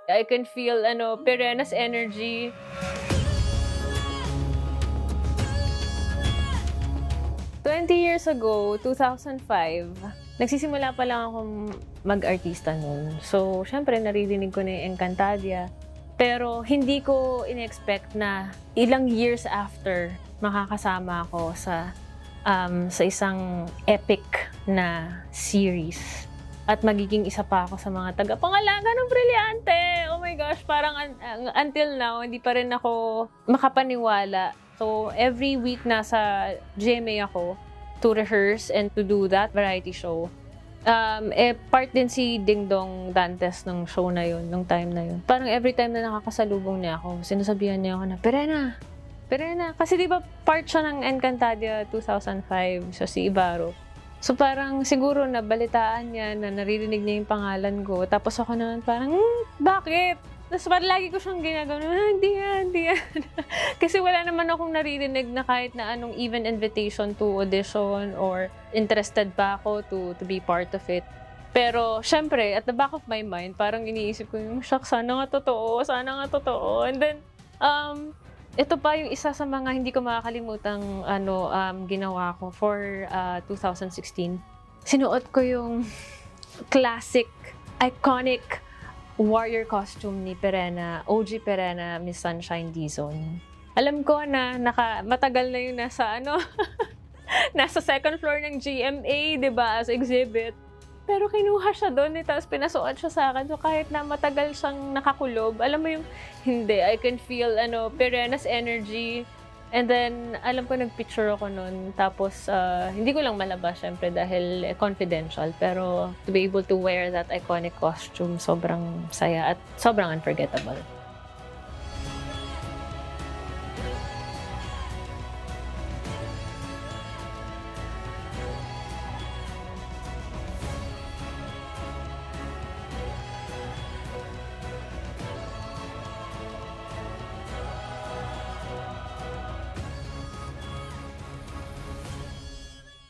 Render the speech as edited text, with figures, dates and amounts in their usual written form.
I can feel Perenna's energy. Years ago, 2005, nagsisimula pa lang akong mag-artista noon. So, syempre, naririnig ko na yung Encantadia. Pero, hindi ko in-expect na ilang years after, makakasama ako sa isang epic na series. At magiging isa pa ako sa mga tagapangalaga ng Brilyante. Oh my gosh, parang until now, hindi pa rin ako makapaniwala. So, every week nasa GMA ako to rehearse and to do that variety show. Part din si Ding Dong Dantes ng show na yun, nung time na yun. Parang every time na nakakasalubong niya ako, sinasabihan niya ako na, Perena! Kasi di ba part siya ng Encantadia 2005, so si Ibarro. So parang siguro nabalitaan niya na naririnig niya yung pangalan ko. Tapos ako naman parang, bakit? Tapos parang lagi ko siyang ginagawa, hindi yan. Kasi wala naman akong naririnig na kahit na anong even invitation to audition or interested pa ako to be part of it. Pero, syempre, at the back of my mind, parang iniisip ko yung, shucks, sana nga totoo. And then, ito pa yung isa sa mga hindi ko makakalimutang ginawa ko for 2016. Sinuot ko yung classic, iconic warrior costume ni Perena, OG Perena, Miss Sunshine Dizon. Alam ko na matagal na yung nasa second floor ng GMA, 'di ba, as exhibit. Pero kinuha siya doon, tapos pinasuot siya sa akin. So kahit na matagal siyang nakakulob, alam mo yung, hindi, I can feel Perenna's energy. And then, alam ko, nagpicture ako nun. Tapos, hindi ko lang malabas, syempre, dahil confidential. Pero, to be able to wear that iconic costume, sobrang saya at sobrang unforgettable.